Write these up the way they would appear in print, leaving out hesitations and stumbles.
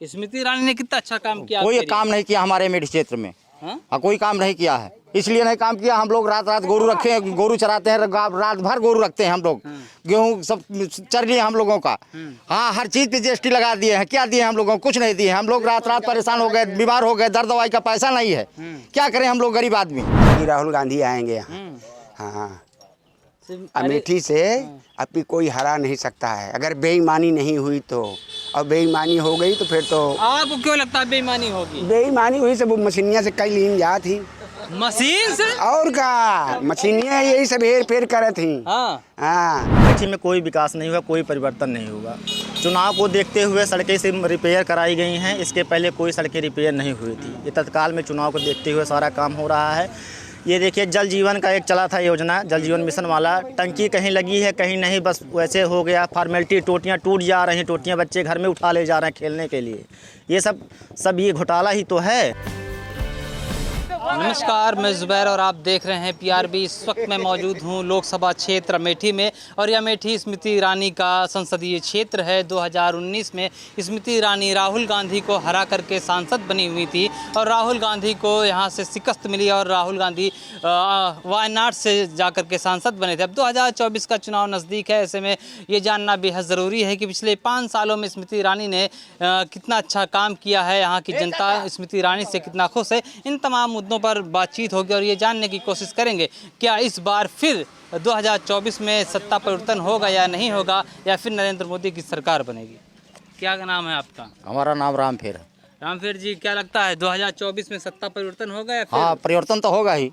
स्मृति ईरानी ने कितना अच्छा काम किया? कोई काम नहीं किया हमारे मेरठ क्षेत्र में। हाँ, कोई काम नहीं किया है। इसलिए नहीं काम किया, हम लोग रात रात गोरू रखे, गोरू चराते हैं, रात भर गोरू रखते हैं हम लोग। गेहूँ सब चर लिए हम लोगों का। हाँ, हर चीज पे जीएसटी लगा दिए हैं। क्या दिए हम लोगों को? कुछ नहीं दिए। हम लोग रात रात परेशान हो गए, बीमार हो गए, दर्द दवाई का पैसा नहीं है। क्या करें हम लोग गरीब आदमी। राहुल गांधी आएंगे यहाँ। हाँ, अमेठी से अभी कोई हरा नहीं सकता है अगर बेईमानी नहीं हुई तो। और बेईमानी हो गई तो फिर तो। आपको क्यों लगता है बेईमानी होगी? बेईमानी हुई सब मशीनिया से कई लीन जा थी। मशीन से? और का मशीनिया यही सब हेर फेर करे थी। हाँ, अमेठी में कोई विकास नहीं हुआ, कोई परिवर्तन नहीं हुआ। चुनाव को देखते हुए सड़कें से रिपेयर कराई गई हैं। इसके पहले कोई सड़कें रिपेयर नहीं हुई थी। ये तत्काल में चुनाव को देखते हुए सारा काम हो रहा है। ये देखिए, जल जीवन का एक चला था योजना, जल जीवन मिशन वाला। टंकी कहीं लगी है कहीं नहीं, बस वैसे हो गया फॉर्मेलिटी। टोटियाँ टूट जा रही हैं, टोटियाँ बच्चे घर में उठा ले जा रहे हैं खेलने के लिए। ये सब ये घोटाला ही तो है। नमस्कार, मैं जुबैर और आप देख रहे हैं पीआरबी। इस वक्त मैं मौजूद हूं लोकसभा क्षेत्र अमेठी में और यह अमेठी स्मृति ईरानी का संसदीय क्षेत्र है। 2019 में स्मृति ईरानी राहुल गांधी को हरा करके सांसद बनी हुई थी और राहुल गांधी को यहां से शिकस्त मिली और राहुल गांधी वायनाड से जाकर के सांसद बने थे। अब 2024 का चुनाव नज़दीक है, ऐसे में ये जानना बेहद ज़रूरी है कि पिछले 5 सालों में स्मृति ईरानी ने कितना अच्छा काम किया है, यहाँ की जनता स्मृति ईरानी से कितना खुश है। इन तमाम मुद्दों पर बातचीत होगी और ये जानने की कोशिश करेंगे क्या इस बार फिर 2024 में सत्ता परिवर्तन होगा या नहीं होगा, या फिर नरेंद्र मोदी की सरकार बनेगी। क्या नाम है आपका? हमारा नाम रामफेर है। रामफेर जी, क्या लगता है 2024 में सत्ता परिवर्तन होगा या फिर? हाँ, परिवर्तन तो होगा ही।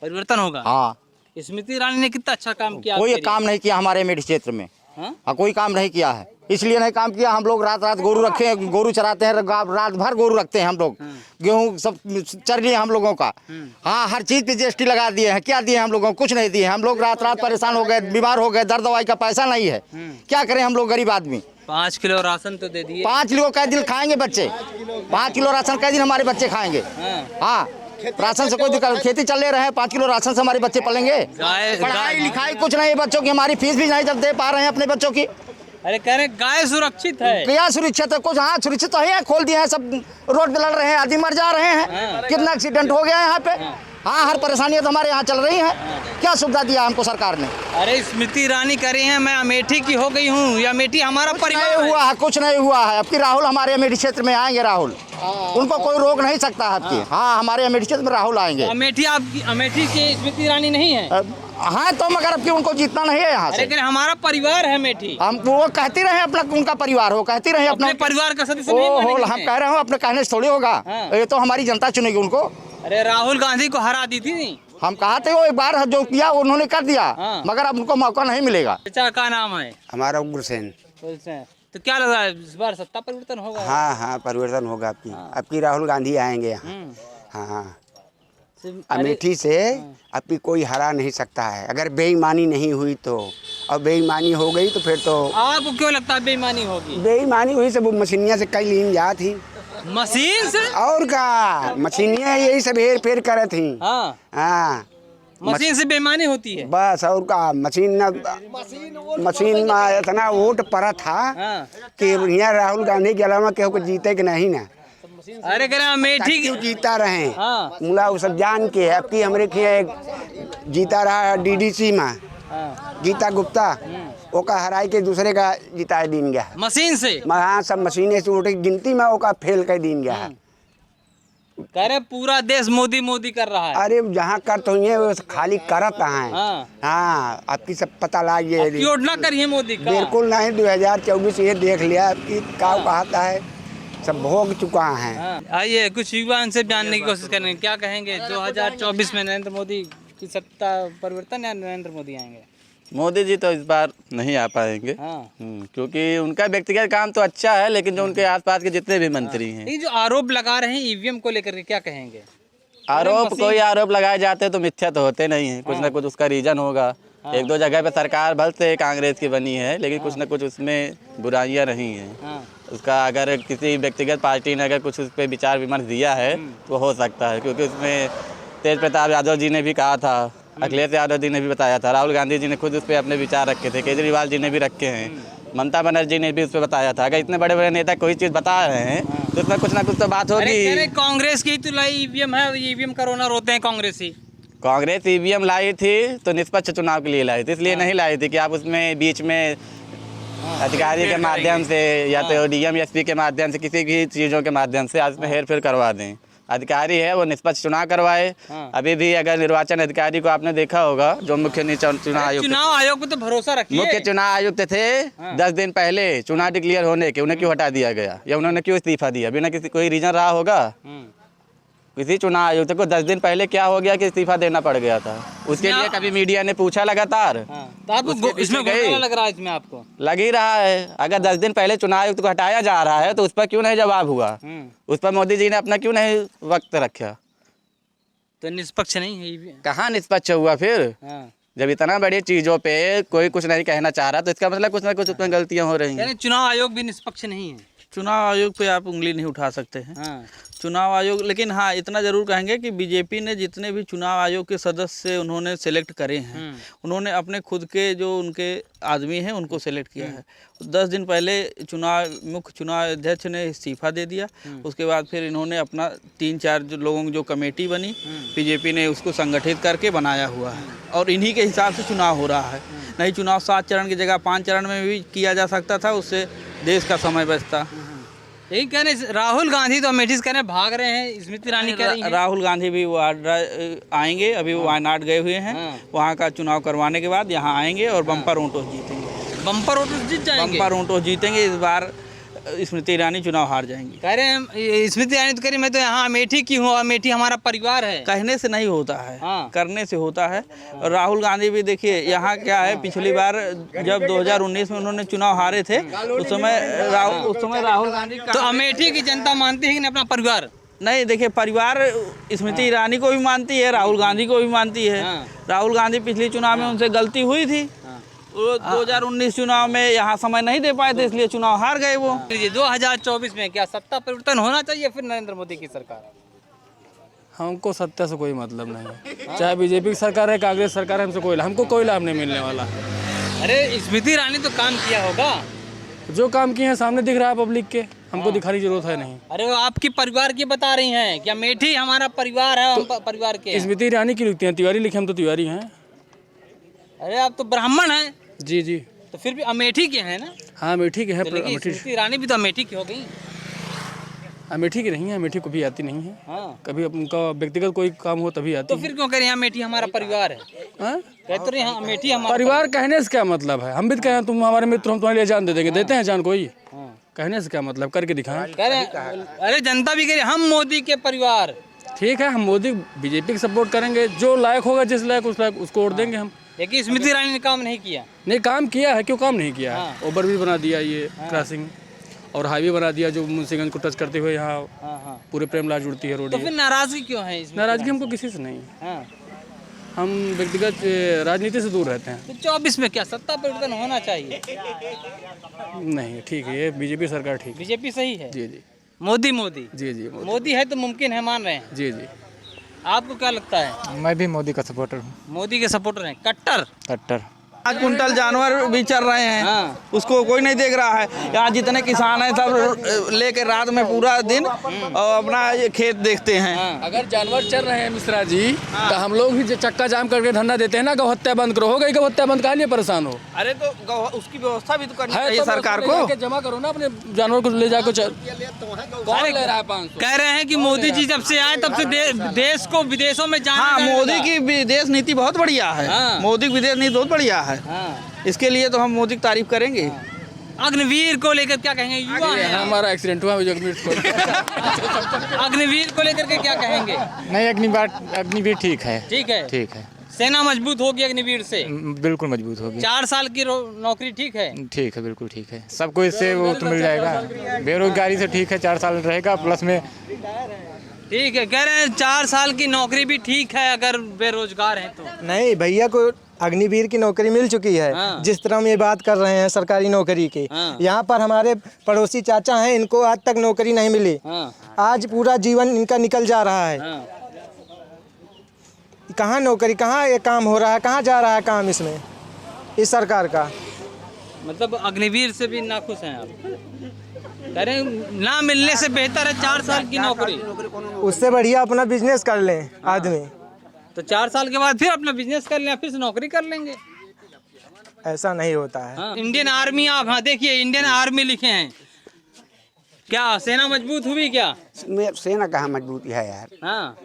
परिवर्तन होगा। हाँ, स्मृति ईरानी ने कितना अच्छा काम किया? कोई काम नहीं किया हमारे मेरठ क्षेत्र में। हाँ, कोई काम नहीं किया है। इसलिए नहीं काम किया, हम लोग रात रात गोरू रखे, गोरू चराते हैं, रात भर गोरू रखते हैं हम लोग। गेहूँ सब चर लिए हम लोगों का। हाँ, हर चीज पे जीएसटी लगा दिए हैं। क्या दिए हम लोगों को? कुछ नहीं दिए। हम लोग रात रात परेशान हो गए, बीमार हो गए, दर्द दवाई का पैसा नहीं है। क्या करें हम लोग गरीब आदमी। 5 किलो राशन तो दे दिए। 5 किलो कै दिन खाएंगे बच्चे? 5 किलो राशन कै दिन हमारे बच्चे खाएंगे? हाँ, राशन से कोई दिक्कत? खेती चल रहे हैं, 5 किलो राशन से हमारे बच्चे पलेंगे? पढ़ाई लिखाई कुछ नहीं बच्चों की, हमारी फीस भी नहीं जब दे पा रहे हैं अपने बच्चों की। अरे कह रहे गाय सुरक्षित है। क्या सुरक्षित है? कुछ हाँ सुरक्षित तो है, खोल दिए हैं, सब रोड पे लड़ रहे हैं, आदमी मर जा रहे हैं। कितना एक्सीडेंट हो गया है यहाँ पे। हाँ, हर परेशानियाँ तो हमारे यहाँ चल रही हैं। क्या सुविधा दिया हमको सरकार ने? अरे स्मृति ईरानी कह रही हैं मैं अमेठी की हो गई हूँ, या अमेठी हमारा परिवार हुआ है। कुछ नहीं हुआ है। अब की राहुल हमारे अमेठी क्षेत्र में आएंगे। राहुल, उनको कोई रोक नहीं सकता है आपकी। हाँ, हमारे अमेठी क्षेत्र में राहुल आएंगे। अमेठी आपकी अमेठी की स्मृति ईरानी नहीं है? हाँ, तो मगर अब की उनको जीतना नहीं है यहाँ से। लेकिन हमारा परिवार है अमेठी। हम वो कहती रहे अपना, उनका परिवार हो, कहती रहे अपना परिवार का सदस्य। हम कह रहे हो अपने कहने से थोड़ी होगा। ये तो हमारी जनता चुनेगी उनको। अरे राहुल गांधी को हरा दी थी। हम कहा थे वो एक बार जो किया उन्होंने कर दिया। मगर अब उनको मौका नहीं मिलेगा। चाचा का नाम है? हमारा उग्रसेन। तो क्या लग रहा है इस बार सत्ता परिवर्तन होगा? हाँ, परिवर्तन होगा। आपकी राहुल गांधी आएंगे यहाँ। हाँ, अमेठी से अभी कोई हरा नहीं सकता है अगर बेईमानी नहीं हुई तो। और बेईमानी हो गई तो फिर तो। आपको क्यों लगता है बेईमानी होगी? बेईमानी हुई सब मशीनिया से कई लीन जा थी। मशीन से? और का मशीनिया यही सब हेर फेर करे थी। हाँ, मशीन से बेईमानी होती है बस। और का मशीन में इतना वोट पड़ा था कि यहाँ राहुल गांधी के अलावा केहू को जीते कि नहीं ना। अरे कह रहे अमेठी क्यों जीता रहे मुला वो सब जान के। अब की हमारे एक जीता रहा डीडीसी में गीता गुप्ता, ओका हराई के दूसरे का जिताए दिन गया मशीन से। हाँ, सब मशीने से वोट गिनती में ओका फेल कर दिन गया। कह रहे पूरा देश मोदी मोदी कर रहा है। अरे जहाँ कर तो ये खाली करत है। हाँ, आपकी सब पता लग गया। योजना करिए मोदी का। बिल्कुल नहीं, 2024 ये देख लिया आपकी क्या कहता है, सब भोग चुका है। आइए कुछ युवा इनसे जानने की कोशिश करेंगे। क्या कहेंगे 2024 में नरेंद्र मोदी की सत्ता परिवर्तन या नरेंद्र मोदी आएंगे? मोदी जी तो इस बार नहीं आ पाएंगे। क्योंकि उनका व्यक्तिगत काम तो अच्छा है, लेकिन जो उनके आसपास के जितने भी मंत्री हैं, ये जो आरोप लगा रहे हैं ईवीएम को लेकर के, क्या कहेंगे? कोई आरोप लगाए जाते हैं तो मिथ्या तो होते नहीं है। कुछ ना कुछ उसका रीजन होगा। 1-2 जगह पे सरकार भले से कांग्रेस की बनी है, लेकिन कुछ ना कुछ उसमें बुराइयां नहीं है। उसका अगर किसी व्यक्तिगत पार्टी ने अगर कुछ उस पर विचार विमर्श दिया है तो हो सकता है। क्योंकि उसमें तेज प्रताप यादव जी ने भी कहा था, अखिलेश यादव जी ने भी बताया था, राहुल गांधी जी ने खुद उस पर अपने विचार रखे थे, केजरीवाल जी ने भी रखे हैं। ममता बनर्जी ने भी उस पर बताया था। अगर इतने बड़े बड़े नेता कोई चीज़ बता रहे हैं तो उसमें कुछ ना कुछ तो बात होगी। कांग्रेस की तो लाई ईवीएम है, ईवीएम करोना रोते हैं कांग्रेसी। कांग्रेस ईवीएम लाई थी तो निष्पक्ष चुनाव के लिए लाई थी, इसलिए नहीं लाई थी कि आप उसमें बीच में अधिकारी के माध्यम से या तो डीएम एसपी के माध्यम से किसी भी चीज़ों के माध्यम से उसमें हेर फेर करवा दें। अधिकारी है वो निष्पक्ष चुनाव करवाए। अभी भी अगर निर्वाचन अधिकारी को आपने देखा होगा जो मुख्य चुनाव आयोग पे तो भरोसा रखिए। मुख्य चुनाव आयुक्त थे 10 दिन पहले चुनाव डिक्लेयर होने के, उन्हें क्यों हटा दिया गया या उन्होंने क्यों इस्तीफा दिया? बिना किसी कोई रीजन रहा होगा? किसी चुनाव आयुक्त को 10 दिन पहले क्या हो गया कि इस्तीफा देना पड़ गया था? उसके लिए कभी मीडिया ने पूछा लगातार? तो आपको इसमें घोटाला लग रहा है? इसमें आपको लग ही रहा है। अगर 10 दिन पहले चुनाव आयुक्त को हटाया जा रहा है तो उस पर क्यों नहीं जवाब हुआ? उस पर मोदी जी ने अपना क्यों नहीं वक्त रखा? तो निष्पक्ष नहीं है। कहाँ निष्पक्ष हुआ फिर? जब इतना बड़ी चीजों पे कोई कुछ नहीं कहना चाह रहा तो इसका मतलब कुछ ना कुछ उसमें गलतियां हो रही हैं। चुनाव आयोग भी निष्पक्ष नहीं है। चुनाव आयोग पे आप उंगली नहीं उठा सकते हैं। चुनाव आयोग, लेकिन हाँ इतना ज़रूर कहेंगे कि बीजेपी ने जितने भी चुनाव आयोग के सदस्य उन्होंने सेलेक्ट करे हैं, उन्होंने अपने खुद के जो उनके आदमी हैं उनको सेलेक्ट किया है। 10 दिन पहले मुख्य चुनाव अध्यक्ष ने इस्तीफा दे दिया। उसके बाद फिर इन्होंने अपना 3-4 जो लोगों की जो कमेटी बनी, बीजेपी ने उसको संगठित करके बनाया हुआ है और इन्हीं के हिसाब से चुनाव हो रहा है। नहीं, चुनाव 7 चरण की जगह 5 चरण में भी किया जा सकता था, उससे देश का समय बचता। यही कह रहे राहुल गांधी तो अमेठी से कह रहे भाग रहे हैं, स्मृति ईरानी कह रही हैं। राहुल गांधी भी वो आएंगे, अभी वो वायनाड गए हुए हैं। वहाँ का चुनाव करवाने के बाद यहाँ आएंगे और बम्पर वोटों जीतेंगे। बम्पर वोटों जीत जाएंगे? बम्पर वोटों जीतेंगे। इस बार स्मृति ईरानी चुनाव हार जाएंगी। कह रहे हैं स्मृति ईरानी तो कह रही मैं तो यहाँ अमेठी की हूँ, अमेठी हमारा परिवार है। कहने से नहीं होता है, करने से होता है। और राहुल गांधी भी देखिए यहाँ क्या है, पिछली बार जब 2019 में उन्होंने चुनाव हारे थे उस समय राहुल गांधी तो अमेठी की जनता मानती है कि नहीं अपना परिवार? नहीं, देखिए परिवार स्मृति ईरानी को भी मानती है, राहुल गांधी को भी मानती है। राहुल गांधी पिछले चुनाव में उनसे गलती हुई थी, 2019 चुनाव में यहाँ समय नहीं दे पाए थे, इसलिए चुनाव हार गए वो। 2024 में क्या सत्ता परिवर्तन होना चाहिए फिर नरेंद्र मोदी की सरकार? हमको सत्ता से कोई मतलब नहीं है, चाहे बीजेपी की सरकार है, कांग्रेस सरकार है, हमको कोई लाभ नहीं मिलने वाला। अरे स्मृति ईरानी तो काम किया होगा, जो काम किए हैं सामने दिख रहा है पब्लिक के, हमको दिखाने की जरूरत है नहीं। अरे वो आपकी परिवार की बता रही हैं कि अमेठी हमारा परिवार है, हम परिवार के। स्मृति ईरानी की लिखती हैं, तिवारी लिखे, हम तो तिवारी हैं। अरे आप तो ब्राह्मण हैं। जी जी, तो फिर भी अमेठी के हैं ना? हाँ अमेठी के हैं। स्मृति ईरानी भी तो अमेठी की हो गई। अमेठी की नहीं है, अमेठी को भी आती नहीं है। कभी उनका व्यक्तिगत कोई काम हो तभी आती। तो फिर क्यों कह रहे हैं अमेठी हमारा परिवार है? कहते रहे अमेठी हमारा परिवार। कहने से क्या मतलब है? हम भी कहें तुम हमारे मित्र, हम तुम्हारे लिए जान दे देंगे। देते हैं जान कोई? कहने से क्या मतलब, करके दिखाएं। कह रहे अरे जनता भी कह रही हम मोदी के परिवार। ठीक है, हम मोदी बीजेपी की सपोर्ट करेंगे, जो लायक होगा, जिस लायक उसको वोट देंगे हम। लेकिन स्मृति ईरानी ने काम नहीं किया। नहीं, काम किया है, क्यों काम नहीं किया है? ओवरब्रिज बना दिया, ये क्रॉसिंग और हाईवे बना दिया जो मुंशीगंज को टच करते हुए यहाँ पूरे प्रेमलाल जुड़ती है रोड। तो फिर नाराजगी क्यों है? नाराजगी हमको किसी से नहीं है, हम व्यक्तिगत राजनीति से दूर रहते हैं। तो 24 में क्या सत्ता परिवर्तन होना चाहिए? नहीं, ठीक है, ये बीजेपी सरकार ठीक है। बीजेपी सही है? जी जी। मोदी जी जी, मोदी है तो मुमकिन है, मान रहे हैं? जी जी। आपको क्या लगता है? मैं भी मोदी का सपोर्टर हूँ। मोदी के सपोर्टर हैं, कट्टर। 5 कुंटल जानवर भी चल रहे हैं, उसको कोई नहीं देख रहा है। यहाँ जितने किसान हैं सब लेके रात में पूरा दिन और अपना ये खेत देखते हैं। अगर जानवर चल रहे हैं मिश्रा जी, तो हम लोग भी चक्का जाम करके धरना देते हैं ना, गौ हत्या बंद करो। हो गई गौ हत्या बंद, कहाँ लिए परेशान हो? अरे तो उसकी व्यवस्था भी तो करनी चाहिए सरकार को। जमा करो ना अपने जानवर को, ले जाकर कौन ले रहा है 500? कह रहे हैं कि मोदी जी जब से आए तब से देश को विदेशों में जाना। हाँ, मोदी की विदेश नीति बहुत बढ़िया है। मोदी की विदेश नीति बहुत बढ़िया है। इसके लिए तो हम मोदी की तारीफ करेंगे। अग्निवीर को लेकर क्या कहेंगे? युवा है, हमारा एक्सीडेंट हुआ अग्निवीर को लेकर के क्या कहेंगे? नहीं, अग्निवीर ठीक है। ठीक है, ठीक है। सेना मजबूत होगी अग्निवीर से? बिल्कुल मजबूत होगी। 4 साल की नौकरी ठीक है? ठीक है, बिल्कुल ठीक है। सबको इससे वो तो मिल जाएगा। बेरोजगारी से ठीक है, 4 साल रहेगा प्लस में। ठीक है, कह रहे हैं 4 साल की नौकरी भी ठीक है अगर बेरोजगार हैं तो। नहीं भैया को अग्निवीर की नौकरी मिल चुकी है। जिस तरह हम ये बात कर रहे हैं सरकारी नौकरी की, यहाँ पर हमारे पड़ोसी चाचा हैं, इनको आज तक नौकरी नहीं मिली। आज पूरा जीवन इनका निकल जा रहा है। कहाँ नौकरी, कहाँ ये काम हो रहा है, कहाँ जा रहा है काम इसमें, इस सरकार का? मतलब अग्निवीर से भी नाखुश हैं आप? कह रहे हैं ना मिलने से बेहतर है 4 साल की नौकरी। उससे बढ़िया अपना बिजनेस कर लें आदमी। तो 4 साल के बाद फिर अपना बिजनेस कर लें, फिर से नौकरी कर लेंगे। ऐसा नहीं होता है। हाँ, इंडियन आर्मी आप, हाँ देखिए इंडियन आर्मी लिखे हैं, क्या सेना मजबूत हुई क्या? सेना कहाँ मजबूती है यार। हाँ,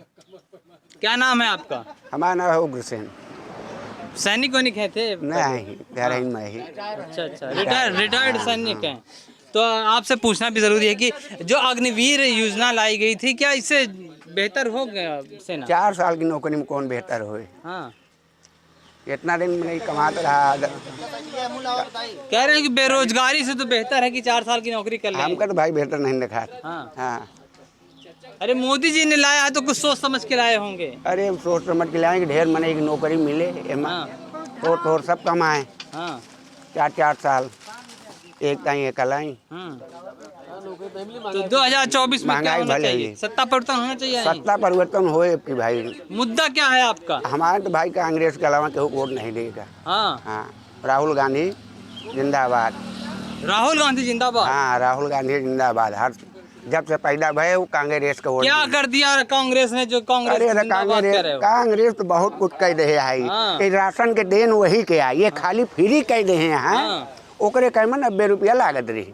क्या नाम है आपका? हमारा नाम है उग्रसेन। सैनिक वैनिक है थे? नहीं, घर ही में ही। अच्छा, रिटायर्ड सैनिक हैं। तो आपसे पूछना भी जरूरी है कि जो अग्निवीर योजना लाई गई थी, क्या इससे बेहतर हो गया सेना? 4 साल की नौकरी में कौन बेहतर होए? हाँ, इतना दिन में नहीं कमाता रहा। कह रहे हैं कि बेरोजगारी से तो बेहतर है कि 4 साल की नौकरी कर ले। हमका तो भाई बेहतर नहीं दिखा। हाँ। हाँ। अरे मोदी जी ने लाया है तो कुछ सोच समझ के लाए होंगे। अरे सोच समझ के लाए कि ढेर मने की नौकरी मिले। हाँ। तो सब कमाए। हाँ। 4 साल एक ताई एक लाई। तो 2024 में क्या होना चाहिए? सत्ता परिवर्तन होना चाहिए। सत्ता परिवर्तन होए कि भाई। मुद्दा क्या है आपका? हमारे तो भाई कांग्रेस के अलावा केहू वोट नहीं देगा। हाँ। हाँ, राहुल गांधी जिंदाबाद। राहुल गांधी जिंदाबाद। हाँ, राहुल गांधी जिंदाबाद। हर जब से पैदा भय वो कांग्रेस का वोट। क्या कर दिया कांग्रेस ने जो कांग्रेस जिंदाबाद कर रहे हो? कांग्रेस तो बहुत कुछ कह रहे है। हाँ। राशन के देन वही के आई, ये खाली फ्री कह रहे हैं। ओकरे कह में 90 रुपया लागत रही।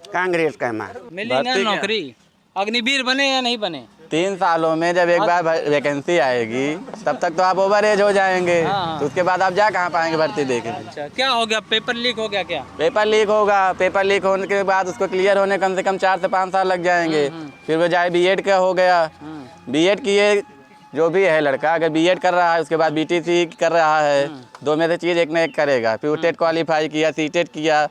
कांग्रेस कह में मिली ना नौकरी? अग्निवीर बने या नहीं बने? 3 सालों में जब एक बार वैकेंसी आएगी तब तक तो आप ओवर एज हो जाएंगे। तो उसके बाद आप जा कहाँ पाएंगे भर्ती देके? अच्छा, क्या हो गया? पेपर लीक हो गया क्या? पेपर लीक होगा। पेपर लीक होने के बाद उसको क्लियर होने कम से कम 4 से 5 साल लग जाएंगे। फिर वो जाए बीएड का हो गया। बीएड किए जो भी है लड़का, अगर बीएड कर रहा है उसके बाद बीटीसी कर रहा है, 2 में से चीज़ एक ना एक करेगा। फिर टेट क्वालिफाई किया, सीटेट किया,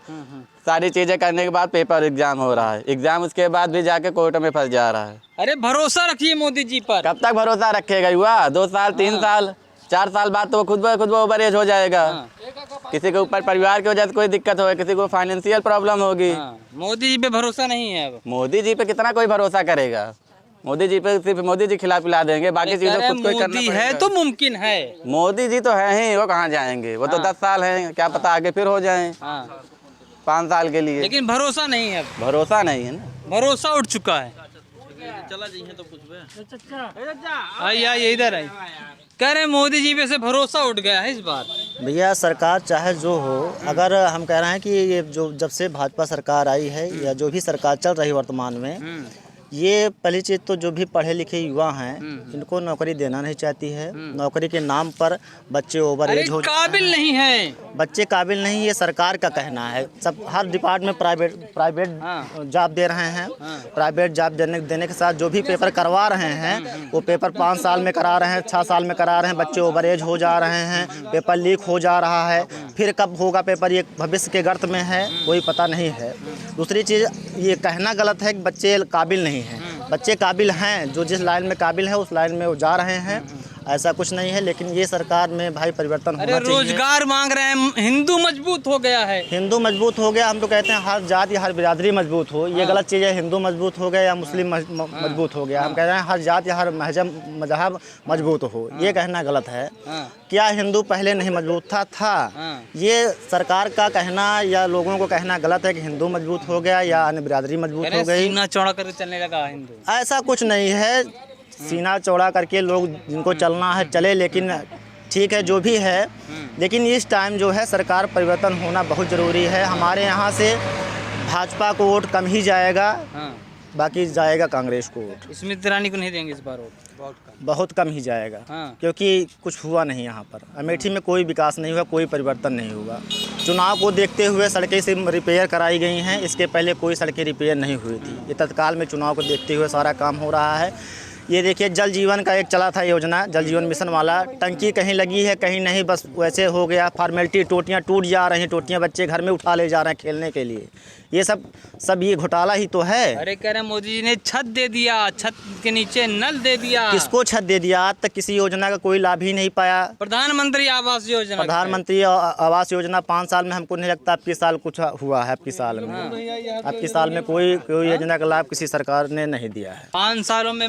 सारी चीज़ें करने के बाद पेपर एग्जाम हो रहा है। एग्जाम उसके बाद भी जाके कोर्ट में फंस जा रहा है। अरे भरोसा रखिए मोदी जी पर। कब तक भरोसा रखेगा युवा? 2 साल 3 साल 4 साल बाद तो वो खुद ओवर एज हो जाएगा। किसी के ऊपर परिवार की वजह से कोई दिक्कत होगी, किसी को फाइनेंशियल प्रॉब्लम होगी। मोदी जी पे भरोसा नहीं है अब। मोदी जी पे कितना कोई भरोसा करेगा? मोदी जी पे सिर्फ मोदी जी खिला पिला देंगे, बाकी चीजें खुद को करना पड़ेगा। है तो मुमकिन है। मोदी जी तो है ही, वो कहाँ जाएंगे? वो तो 10 साल हैं, क्या पता आगे फिर हो जाएं। 5 साल के लिए। लेकिन भरोसा नहीं है। भरोसा नहीं है ना, भरोसा उठ चुका है। चला जाइए तो कुछ आइए इधर आइए। कह रहे हैं मोदी जी पे से भरोसा उठ गया है इस बार। भैया सरकार चाहे जो हो, अगर हम कह रहे हैं कि ये जो जब से भाजपा सरकार आई है या जो भी सरकार चल रही वर्तमान में, ये पहली चीज़ तो जो भी पढ़े लिखे युवा हैं इनको नौकरी देना नहीं चाहती है। नौकरी के नाम पर बच्चे ओवर एज हो काबिल नहीं है। बच्चे काबिल नहीं, ये सरकार का कहना है। सब हर डिपार्टमेंट प्राइवेट जॉब दे रहे हैं। प्राइवेट जॉब देने के साथ जो भी पेपर करवा रहे हैं वो पेपर 5 साल में करा रहे हैं, 6 साल में करा रहे हैं। बच्चे ओवर एज हो जा रहे हैं, पेपर लीक हो जा रहा है। फिर कब होगा पेपर, ये भविष्य के गर्त में है, कोई पता नहीं है। दूसरी चीज़ ये कहना गलत है कि बच्चे काबिल नहीं हैं। बच्चे काबिल हैं, जो जिस लाइन में काबिल है उस लाइन में वो जा रहे हैं। ऐसा कुछ नहीं है, लेकिन ये सरकार में भाई परिवर्तन होना चाहिए। रोजगार मांग रहे हैं, हिंदू मजबूत हो गया है। हिंदू मजबूत हो गया, हम तो कहते हैं हर जाति हर बिरादरी मजबूत हो। ये गलत चीज़ है, हिंदू मजबूत हो गया या मुस्लिम मजबूत हो गया। हम कह रहे हैं हर जाति हर मजहब मजबूत हो, ये कहना गलत है। क्या हिंदू पहले नहीं मजबूत था? ये सरकार का कहना या लोगों को कहना गलत है कि हिंदू मजबूत हो गया या अन्य बिरादरी मजबूत हो गई। सीना चौड़ा करके चलने लगा हिंदू। ऐसा कुछ नहीं है, सीना चौड़ा करके लोग जिनको चलना है चले, लेकिन ठीक है जो भी है। लेकिन इस टाइम जो है सरकार परिवर्तन होना बहुत ज़रूरी है। हमारे यहाँ से भाजपा को वोट कम ही जाएगा, बाकी जाएगा कांग्रेस को वोट। स्मृति ईरानी को नहीं देंगे इस बार वोट? बहुत कम ही जाएगा। क्योंकि कुछ हुआ नहीं यहाँ पर। अमेठी में कोई विकास नहीं हुआ, कोई परिवर्तन नहीं हुआ। चुनाव को देखते हुए सड़कें से रिपेयर कराई गई हैं, इसके पहले कोई सड़कें रिपेयर नहीं हुई थी। ये तत्काल में चुनाव को देखते हुए सारा काम हो रहा है। ये देखिए जल जीवन का एक चला था योजना, जल जीवन मिशन वाला। टंकी कहीं लगी है कहीं नहीं, बस वैसे हो गया फॉर्मेलिटी। टोटियाँ टूट जा रही हैं, टोटियाँ बच्चे घर में उठा ले जा रहे हैं खेलने के लिए। ये सब ये घोटाला ही तो है। अरे कह रहे मोदी जी ने छत दे दिया, छत के नीचे नल दे दिया। किसको छत दे दिया? आज तक किसी योजना का कोई लाभ ही नहीं पाया। प्रधानमंत्री आवास योजना, प्रधानमंत्री आवास योजना 5 साल में हमको नहीं लगता आपके साल कुछ हुआ है। आपके साल में आपके साल में कोई योजना का लाभ किसी सरकार ने नहीं दिया है। 5 सालों में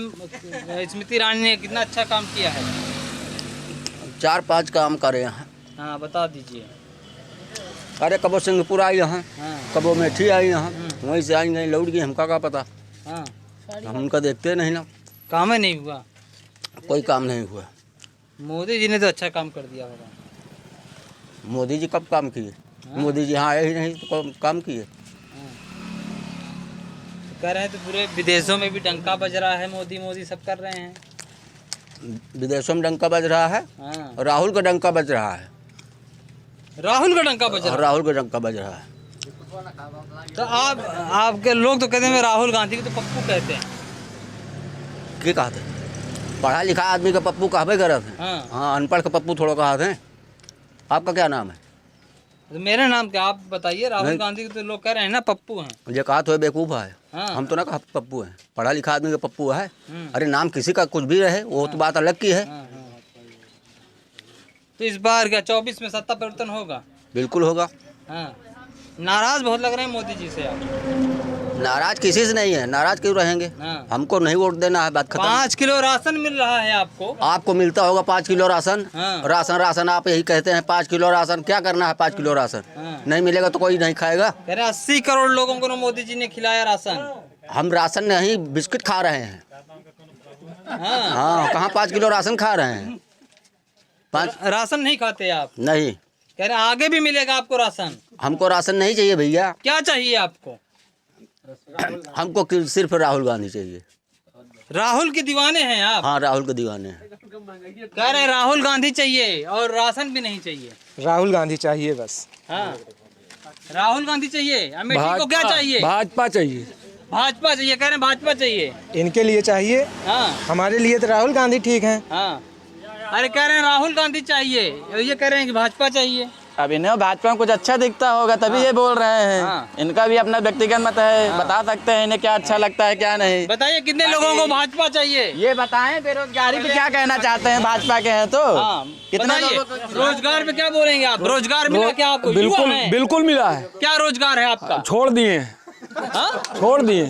स्मृति ईरानी ने कितना अच्छा काम किया है? 4-5 काम करे हैं। हाँ बता दीजिए। अरे कबो सिंहपुर आई यहाँ, कबो मेठी आई यहाँ, वहीं से आई नहीं लौट गई, हमका क्या पता। हम उनका देखते नहीं ना। काम ही नहीं हुआ, कोई काम नहीं हुआ। मोदी जी ने तो अच्छा काम कर दिया होगा। मोदी जी कब काम किए? मोदी जी यहाँ आए ही नहीं तो काम किए। कह रहे हैं तो पूरे विदेशों में भी डंका बज रहा है, मोदी सब कर रहे हैं। विदेशों में डंका बज रहा है, और राहुल का डंका बज रहा है। राहुल का डंका बज रहा है, राहुल का डंका बज रहा है। तो आपके लोग तो कहते हैं राहुल गांधी को तो पप्पू कहते हैं। क्या कहते हैं? पढ़ा लिखा आदमी का पप्पू कहबे करत है। हाँ, अनपढ़ का पप्पू थोड़ा कहते हैं। आपका क्या नाम है? तो मेरा नाम क्या, आप बताइए। राहुल गांधी को तो लोग कह रहे हैं ना पप्पू हैं। ये कहा तो बेवकूफ़ है। हम तो ना कहा पप्पू है, पढ़ा लिखा आदमी का पप्पू है। अरे नाम किसी का कुछ भी रहे, वो तो बात अलग की है। तो इस बार क्या 24 में सत्ता परिवर्तन होगा? बिल्कुल होगा। नाराज बहुत लग रहे हैं मोदी जी से आप। नाराज किसी से नहीं है, नाराज क्यों रहेंगे? हमको नहीं वोट देना है, बात खत्म। 5 किलो राशन मिल रहा है आपको। आपको मिलता होगा 5 किलो राशन। राशन आप यही कहते हैं 5 किलो राशन। क्या करना है 5 किलो राशन? नहीं मिलेगा तो कोई नहीं खाएगा। कह रहे 80 करोड़ लोगों को मोदी जी ने खिलाया राशन। हम राशन नहीं, बिस्किट खा रहे हैं। हाँ, कहाँ 5 किलो राशन खा रहे हैं? राशन नहीं खाते आप? नहीं। कह रहे आगे भी मिलेगा आपको राशन। हमको राशन नहीं चाहिए भैया। क्या चाहिए आपको? हमको सिर्फ राहुल गांधी चाहिए। राहुल के दीवाने हैं आप? हाँ, राहुल के दीवाने हैं। कह रहे राहुल गांधी चाहिए और राशन भी नहीं चाहिए। राहुल गांधी चाहिए बस। हाँ, राहुल गांधी चाहिए। अमेठी को क्या चाहिए? भाजपा चाहिए। भाजपा चाहिए, कह रहे हैं भाजपा चाहिए। इनके लिए चाहिए। हमारे लिए तो राहुल गांधी ठीक हैं। अरे कह रहे हैं राहुल गांधी चाहिए, ये कह रहे हैं कि भाजपा चाहिए। अब इन्हें भाजपा में कुछ अच्छा दिखता होगा तभी ये बोल रहे हैं। इनका भी अपना व्यक्तिगत मत है, बता सकते हैं इन्हें क्या अच्छा लगता है क्या नहीं। बताइए कितने लोगों को भाजपा चाहिए? ये बताएं। बेरोजगारी पे क्या कहना चाहते हैं? भाजपा के हैं तो कितना रोजगार पे क्या बोलेंगे आप? रोजगार मिला क्या आपको? बिल्कुल मिला है। क्या रोजगार है आपका? छोड़ दिए।